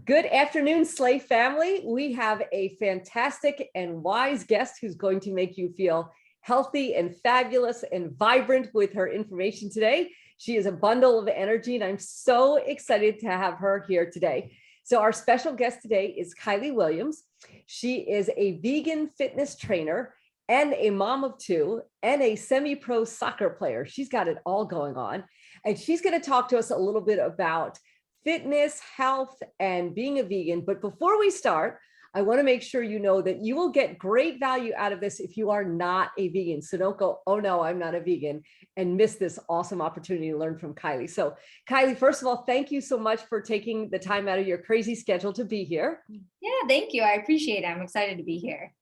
Good afternoon, SLAE family. We have a fantastic and wise guest who's going to make you feel healthy and fabulous and vibrant with her information today. She is a bundle of energy, and I'm so excited to have her here today. So our special guest today is Kiley Williams. She is a vegan fitness trainer and a mom of two and a semi-pro soccer player. She's got it all going on. And she's going to talk to us a little bit about fitness, health, and being a vegan. But before we start, I want to make sure you know that you will get great value out of this if you are not a vegan. So don't go, oh no, I'm not a vegan, and miss this awesome opportunity to learn from Kiley. So Kiley, first of all, thank you so much for taking the time out of your crazy schedule to be here. Yeah, thank you. I appreciate it. I'm excited to be here.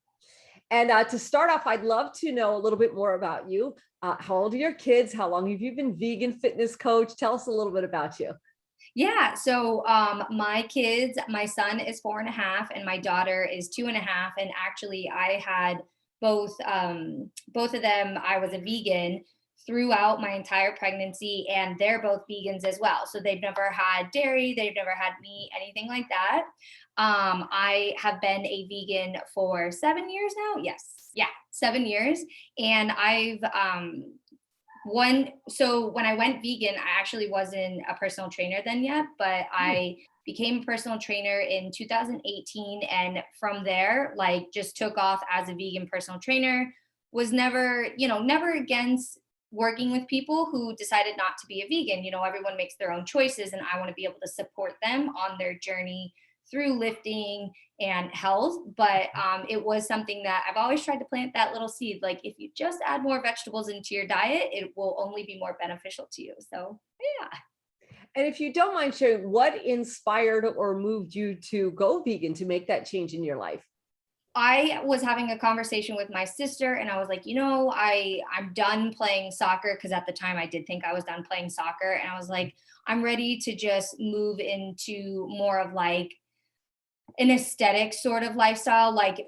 And to start off, I'd love to know a little bit more about you. How old are your kids? How long have you been vegan fitness coach? Tell us a little bit about you. Yeah, so my kids, my son is 4.5 and my daughter is 2.5. And actually I had both of them. I was a vegan throughout my entire pregnancy, and they're both vegans as well. So they've never had dairy, they've never had meat, anything like that. I have been a vegan for 7 years now. Yes. Yeah, 7 years. And so when I went vegan, I actually wasn't a personal trainer then yet, but I became a personal trainer in 2018. And from there, like, just took off as a vegan personal trainer. Was never against working with people who decided not to be a vegan. Everyone makes their own choices, and I want to be able to support them on their journey through lifting and health. But it was something that I've always tried to plant that little seed. Like, if you just add more vegetables into your diet, it will only be more beneficial to you. So yeah. And if you don't mind sharing, what inspired or moved you to go vegan, to make that change in your life? I was having a conversation with my sister, and I was like, I'm done playing soccer, because at the time I did think I was done playing soccer. And I was like, I'm ready to just move into more of like an aesthetic sort of lifestyle, like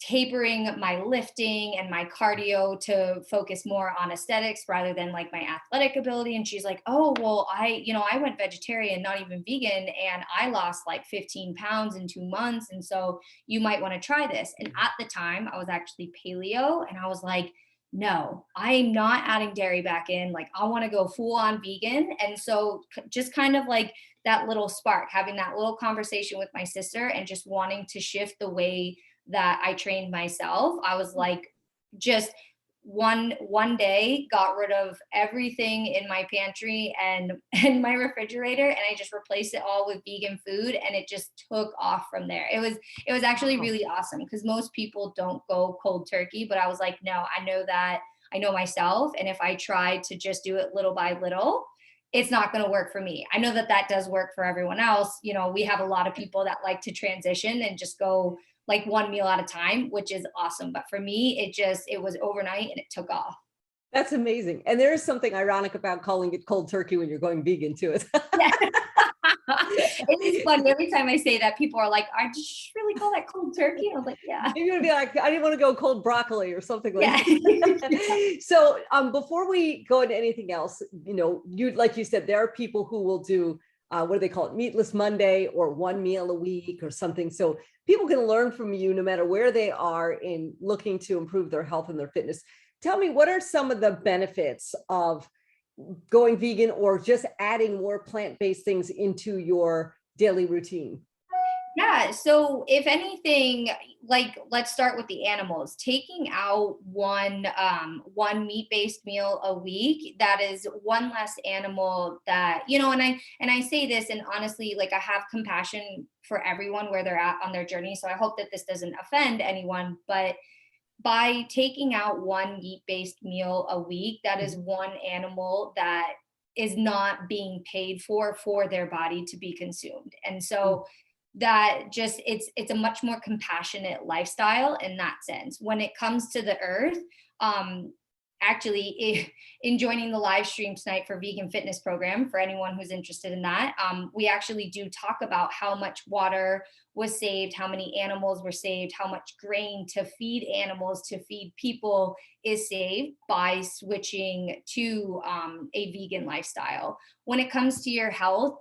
tapering my lifting and my cardio to focus more on aesthetics rather than like my athletic ability. And she's like, oh, well, I went vegetarian, not even vegan, and I lost like 15 pounds in 2 months. And so you might want to try this. And at the time I was actually paleo, and I was like, no, I'm not adding dairy back in. Like, I want to go full on vegan. And so just kind of like that little spark, having that little conversation with my sister and just wanting to shift the way that I trained myself. I was like, just one day got rid of everything in my pantry and my refrigerator, and I just replaced it all with vegan food, and it just took off from there. It was actually really awesome, because most people don't go cold turkey, but I was like, no, I know myself, and if I try to just do it little by little, it's not going to work for me. I know that does work for everyone else. We have a lot of people that like to transition and just go like one meal at a time, which is awesome. But for me, it was overnight and it took off. That's amazing. And there is something ironic about calling it cold turkey when you're going vegan too. Yeah. It is funny. Every time I say that, people are like, I just really call that cold turkey. I was like, yeah. You're gonna be like, I didn't want to go cold broccoli or something like Yeah. that. So before we go into anything else, like you said, there are people who will do what do they call it? Meatless Monday, or one meal a week or something. So people can learn from you no matter where they are in looking to improve their health and their fitness. Tell me, what are some of the benefits of going vegan, or just adding more plant-based things into your daily routine? Yeah. So if anything, like, let's start with the animals. Taking out one meat-based meal a week, that is one less animal that, and I say this, and honestly, like, I have compassion for everyone where they're at on their journey. So I hope that this doesn't offend anyone, but by taking out one meat-based meal a week, that is one animal that is not being paid for their body to be consumed. And so that just, it's a much more compassionate lifestyle in that sense. When it comes to the earth, actually, in joining the live stream tonight for vegan fitness program, for anyone who's interested in that, we actually do talk about how much water was saved, how many animals were saved, how much grain to feed animals, to feed people is saved by switching to a vegan lifestyle. When it comes to your health,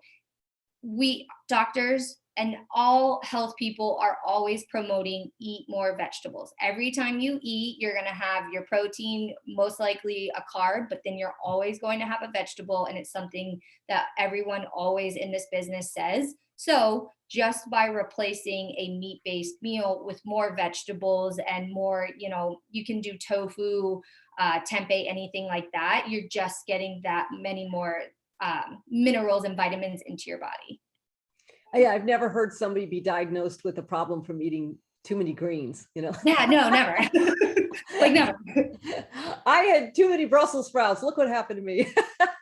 we doctors and all health people are always promoting eat more vegetables. Every time you eat, you're going to have your protein, most likely a carb, but then you're always going to have a vegetable. And it's something that everyone always in this business says. So just by replacing a meat-based meal with more vegetables and more, you can do tofu, tempeh, anything like that, you're just getting that many more minerals and vitamins into your body. Yeah, I've never heard somebody be diagnosed with a problem from eating too many greens, Yeah, no, never. Like never. I had too many Brussels sprouts. Look what happened to me.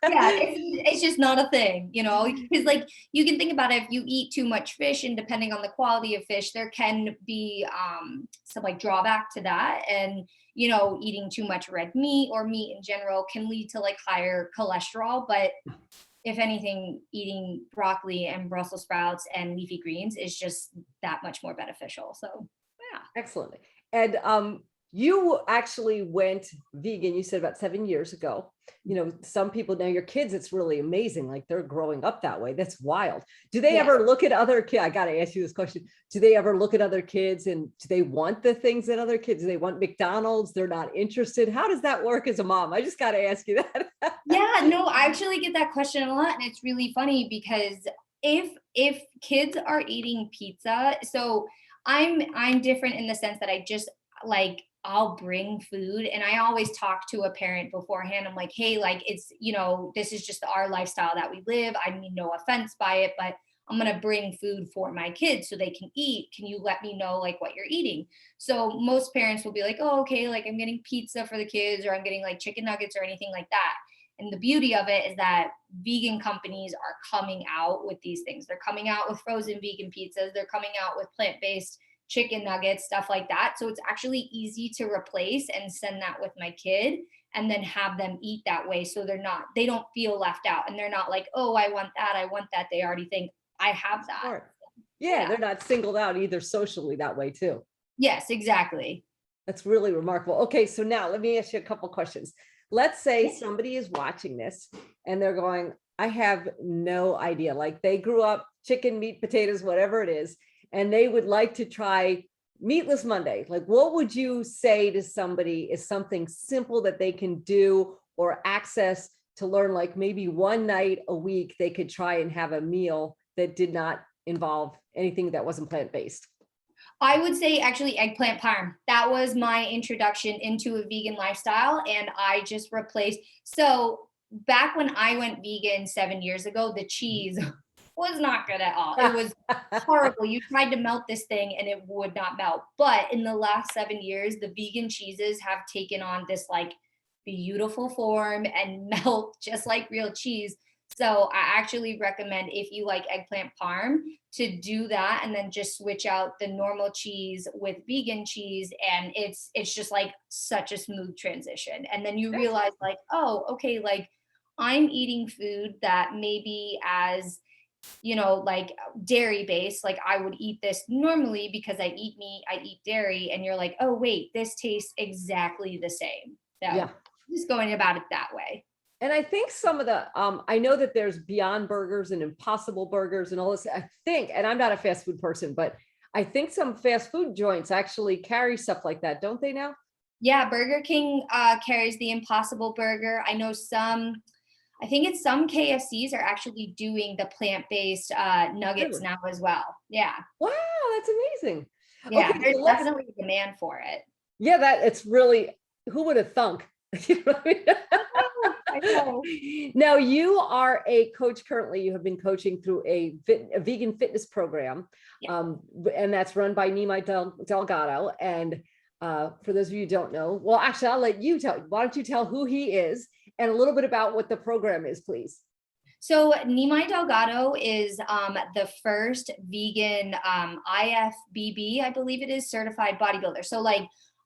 Yeah, it's just not a thing, because like you can think about it, if you eat too much fish, and depending on the quality of fish, there can be some like drawback to that. And eating too much red meat or meat in general can lead to like higher cholesterol. But if anything, eating broccoli and Brussels sprouts and leafy greens is just that much more beneficial. So yeah. Excellent. And you actually went vegan, you said about 7 years ago. Some people, now your kids, it's really amazing. Like they're growing up that way. That's wild. Do they ever look at other kids? I got to ask you this question. Do they ever look at other kids and do they want the things that other kids, do they want McDonald's? They're not interested. How does that work as a mom? I just got to ask you that. Yeah, no, I actually get that question a lot. And it's really funny because if kids are eating pizza, so I'm different in the sense that I just like, I'll bring food, and I always talk to a parent beforehand. I'm like, hey, like it's, this is just our lifestyle that we live. I mean, no offense by it, but I'm going to bring food for my kids so they can eat. Can you let me know like what you're eating? So most parents will be like, oh, okay, like I'm getting pizza for the kids, or I'm getting like chicken nuggets or anything like that. And the beauty of it is that vegan companies are coming out with these things. They're coming out with frozen vegan pizzas. They're coming out with plant-based chicken nuggets, stuff like that. So it's actually easy to replace and send that with my kid and then have them eat that way. So they don't feel left out, and they're not like, oh, I want that. I want that. They already think I have that. Smart. Yeah, they're not singled out either socially that way too. Yes, exactly. That's really remarkable. Okay, so now let me ask you a couple questions. Let's say somebody is watching this and they're going, I have no idea. Like they grew up chicken, meat, potatoes, whatever it is, and they would like to try Meatless Monday. Like, what would you say to somebody is something simple that they can do or access to learn? Like maybe one night a week, they could try and have a meal that did not involve anything that wasn't plant-based. I would say actually eggplant parm. That was my introduction into a vegan lifestyle. And I just replaced. So back when I went vegan 7 years ago, the cheese was not good at all. It was horrible. You tried to melt this thing and it would not melt. But in the last 7 years, the vegan cheeses have taken on this like beautiful form and melt just like real cheese. So I actually recommend, if you like eggplant parm, to do that and then just switch out the normal cheese with vegan cheese, and it's just like such a smooth transition. And then you realize like, oh, okay, like I'm eating food that maybe as like dairy based, like I would eat this normally because I eat meat, I eat dairy, and you're like, oh wait, this tastes exactly the same. So just going about it that way. And I think some of the, I know that there's Beyond Burgers and Impossible Burgers and all this, I think, and I'm not a fast food person, but I think some fast food joints actually carry stuff like that, don't they now? Yeah, Burger King carries the Impossible Burger. I know I think it's some KFCs are actually doing the plant-based nuggets now as well. Yeah. Wow, that's amazing. Yeah, Okay, there's so definitely a demand for it. yeah, that it's really, who would have thunk? You know what I mean? I know. Now you are a coach currently. You have been coaching through a vegan fitness program, and that's run by Nimai Delgado. And for those of you who don't know, well, actually, I'll let you tell. Why don't you tell who he is and a little bit about what the program is, please? So Nimai Delgado is the first vegan IFBB, I believe it is, certified bodybuilder. So like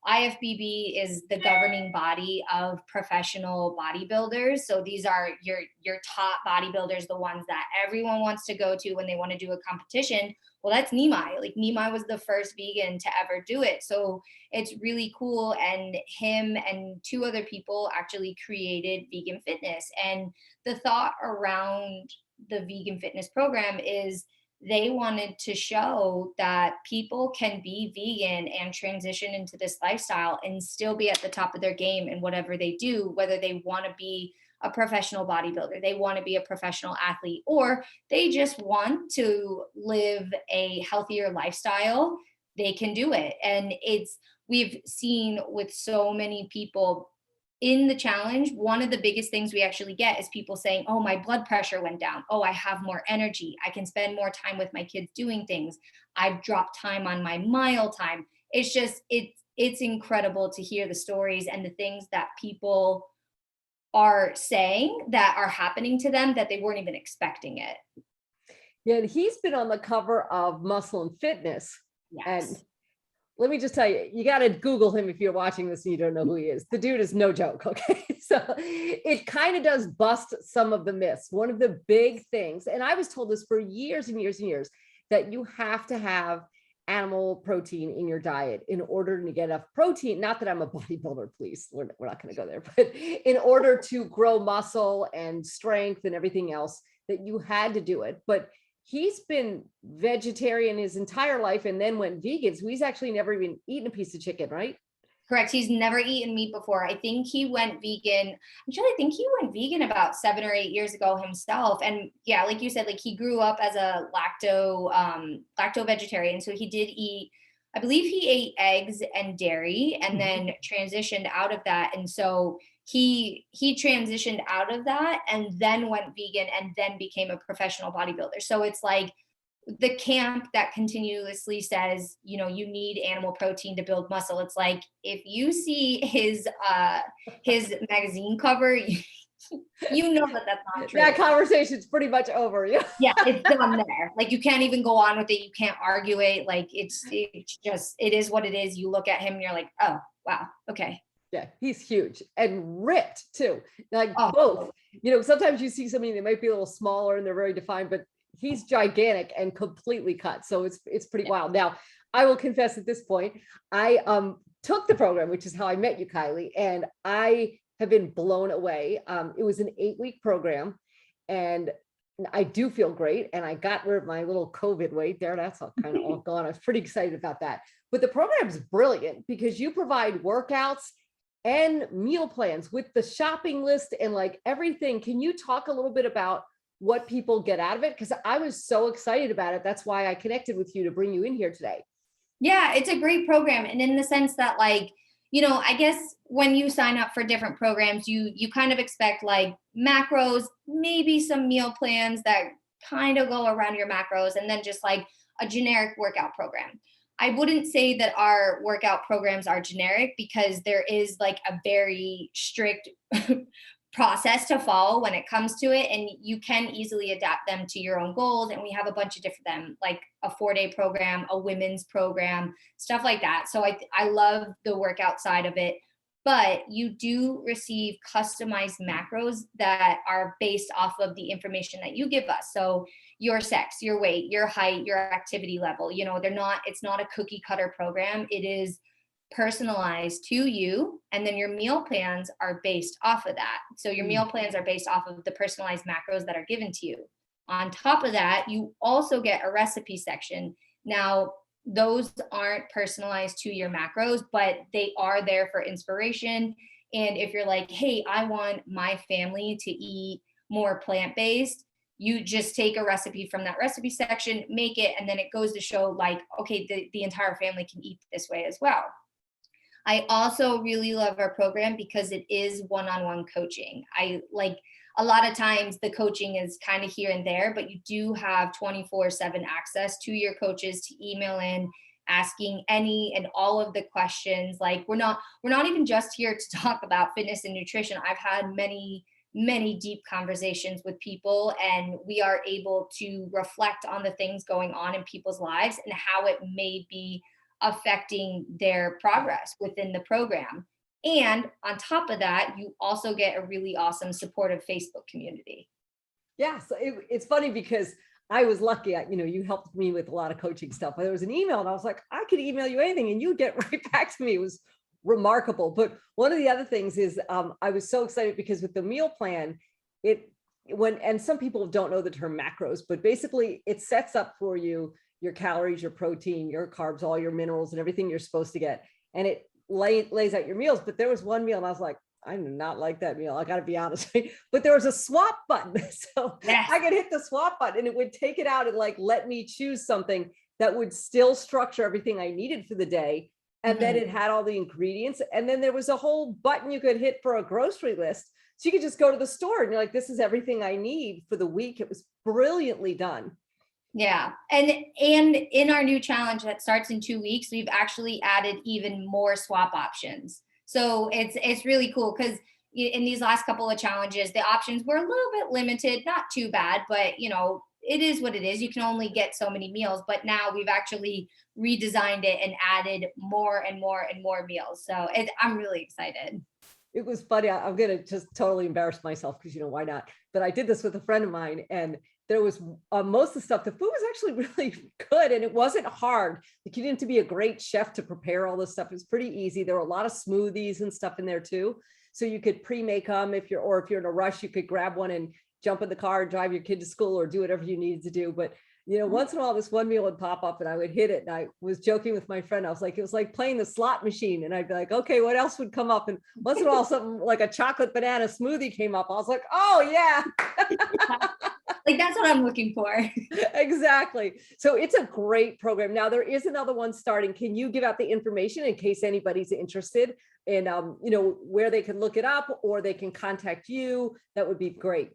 IFBB is the governing body of professional bodybuilders. So these are your top bodybuilders, the ones that everyone wants to go to when they want to do a competition. Well, that's Nimai. Like Nimai was the first vegan to ever do it. So it's really cool. And him and two other people actually created vegan fitness. And the thought around the vegan fitness program is they wanted to show that people can be vegan and transition into this lifestyle and still be at the top of their game in whatever they do, whether they want to be a professional bodybuilder, they want to be a professional athlete, or they just want to live a healthier lifestyle. They can do it. And we've seen with so many people in the challenge, one of the biggest things we actually get is people saying, oh, my blood pressure went down. Oh, I have more energy. I can spend more time with my kids doing things. I've dropped time on my mile time. It's just, it's incredible to hear the stories and the things that people are saying that are happening to them that they weren't even expecting it. Yeah, and he's been on the cover of Muscle and Fitness. Yes. And let me just tell you, you got to Google him if you're watching this and you don't know who he is. The dude is no joke. Okay. So it kind of does bust some of the myths. One of the big things, and I was told this for years and years and years, that you have to have animal protein in your diet in order to get enough protein. Not that I'm a bodybuilder, please. We're not going to go there, but in order to grow muscle and strength and everything else, that you had to do it. But he's been vegetarian his entire life and then went vegan. So he's actually never even eaten a piece of chicken, right? Correct. He's never eaten meat before. I think he went vegan. Actually, I think he went vegan about 7 or 8 years ago himself. And yeah, like you said, like he grew up as a lacto vegetarian. So he did eat, I believe he ate eggs and dairy and then transitioned out of that. And so he transitioned out of that and then went vegan and then became a professional bodybuilder. So it's like the camp that continuously says, you know, you need animal protein to build muscle. It's like, if you see his magazine cover, you know that that's not true. That conversation's pretty much over. Yeah. Yeah, it's done there. Like you can't even go on with it. You can't argue it. Like it's just, it is what it is. You look at him and you're like, oh, wow. Okay. Yeah, he's huge and ripped too. Like Oh. both, you know, sometimes you see somebody that might be a little smaller and they're very defined, but he's gigantic and completely cut. So it's pretty wild. Now, I will confess at this point, I took the program, which is how I met you, Kiley, and I have been blown away. It was an 8-week program and I do feel great. And I got rid of my little COVID weight there. That's all kind of all gone. I was pretty excited about that. But the program is brilliant because you provide workouts and meal plans with the shopping list and like everything. Can you talk a little bit about what people get out of it? Because I was so excited about it. That's why I connected with you to bring you in here today. Yeah, it's a great program. And in the sense that, like, you know, I guess when you sign up for different programs, you kind of expect like macros, maybe some meal plans that kind of go around your macros, and then just like a generic workout program. I wouldn't say that our workout programs are generic because there is like a very strict process to follow when it comes to it, and you can easily adapt them to your own goals. And we have a bunch of different them, like a 4-day program, a women's program, stuff like that. So I love the workout side of it, but you do receive customized macros that are based off of the information that you give us. So your sex, your weight, your height, your activity level, you know, it's not a cookie cutter program. It is personalized to you, and then your meal plans are based off of that. So your meal plans are based off of the personalized macros that are given to you. On top of that, you also get a recipe section. Now, those aren't personalized to your macros, but they are there for inspiration. And if you're like, hey, I want my family to eat more plant-based, you just take a recipe from that recipe section, make it, and then it goes to show like, okay, the entire family can eat this way as well. I also really love our program because it is one-on-one coaching. I like, a lot of times the coaching is kind of here and there, but you do have 24/7 access to your coaches to email in, asking any and all of the questions. Like we're not even just here to talk about fitness and nutrition. I've had many deep conversations with people, and we are able to reflect on the things going on in people's lives and how it may be affecting their progress within the program. And on top of that, you also get a really awesome supportive Facebook community. Yeah, so it's funny because I was lucky. You know, you helped me with a lot of coaching stuff. There was an email and I was like, I could email you anything and you get right back to me. It was remarkable. But one of the other things is I was so excited because with the meal plan, it and some people don't know the term macros, but basically it sets up for you your calories, your protein, your carbs, all your minerals and everything you're supposed to get. And it lays out your meals. But there was one meal and I was like, I do not like that meal. I got to be honest. But there was a swap button. So Yes. I could hit the swap button and it would take it out and like, let me choose something that would still structure everything I needed for the day. And then it had all the ingredients. And then there was a whole button you could hit for a grocery list. So you could just go to the store and you're like, this is everything I need for the week. It was brilliantly done. Yeah. And in our new challenge that starts in 2 weeks, we've actually added even more swap options. So it's really cool because in these last couple of challenges, the options were a little bit limited, not too bad, but it is what it is. You can only get so many meals, but now we've actually redesigned it and added more and more and more meals. So I'm really excited. It was funny. I'm going to just totally embarrass myself because, why not? But I did this with a friend of mine and there was most of the stuff, the food was actually really good and it wasn't hard. Like you didn't have to be a great chef to prepare all this stuff. It was pretty easy. There were a lot of smoothies and stuff in there too. So you could pre-make them if you're in a rush, you could grab one and jump in the car, drive your kid to school or do whatever you needed to do. But once in a while, this one meal would pop up and I would hit it. And I was joking with my friend. I was like, it was like playing the slot machine. And I'd be like, okay, what else would come up? And once in a while, something like a chocolate banana smoothie came up. I was like, oh yeah. Like, that's what I'm looking for. Exactly. So it's a great program. Now there is another one starting. Can you give out the information in case anybody's interested in, where they can look it up or they can contact you? That would be great.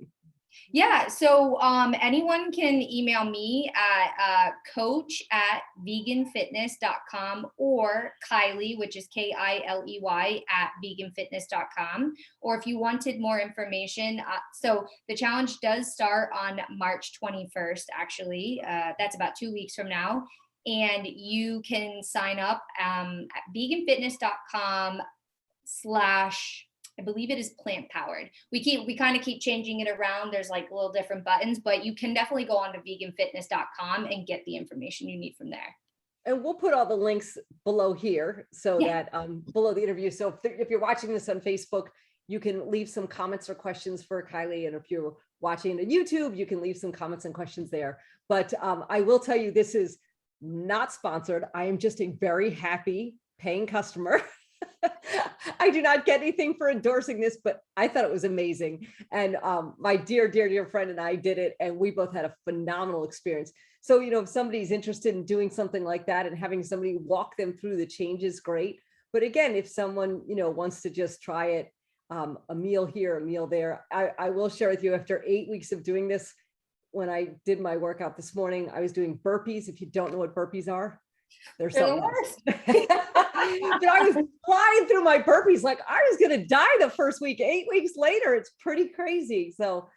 Yeah. So anyone can email me at coach@veganfitness.com or Kiley, which is Kiley @veganfitness.com. Or if you wanted more information, so the challenge does start on March 21st, actually. That's about 2 weeks from now. And you can sign up at veganfitness.com/ I believe it is plant powered. We kind of keep changing it around. There's like little different buttons, but you can definitely go on to veganfitness.com and get the information you need from there. And we'll put all the links below here so that below the interview. So if you're watching this on Facebook, you can leave some comments or questions for Kiley. And if you're watching on YouTube, you can leave some comments and questions there. But I will tell you, this is not sponsored. I am just a very happy paying customer. I do not get anything for endorsing this, but I thought it was amazing. And my dear, dear, dear friend and I did it, and we both had a phenomenal experience. So, if somebody's interested in doing something like that and having somebody walk them through the changes, great. But again, if someone, wants to just try it, a meal here, a meal there, I will share with you after 8 weeks of doing this, when I did my workout this morning, I was doing burpees. If you don't know what burpees are, they're something else. But I was flying through my burpees like I was going to die the first week. 8 weeks later, it's pretty crazy. So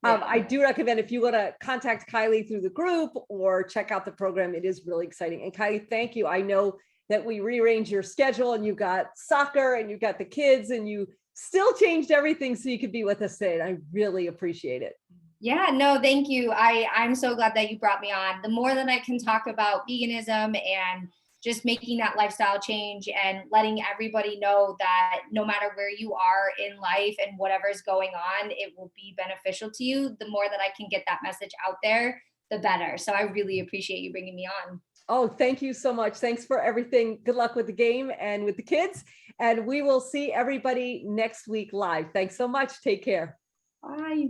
I do recommend if you want to contact Kiley through the group or check out the program, it is really exciting. And Kiley, thank you. I know that we rearranged your schedule and you got soccer and you got the kids and you still changed everything so you could be with us today. And I really appreciate it. Yeah, no, thank you. I'm so glad that you brought me on. The more that I can talk about veganism and just making that lifestyle change and letting everybody know that no matter where you are in life and whatever's going on, it will be beneficial to you. The more that I can get that message out there, the better. So I really appreciate you bringing me on. Oh, thank you so much. Thanks for everything. Good luck with the game and with the kids. And we will see everybody next week live. Thanks so much. Take care. Bye.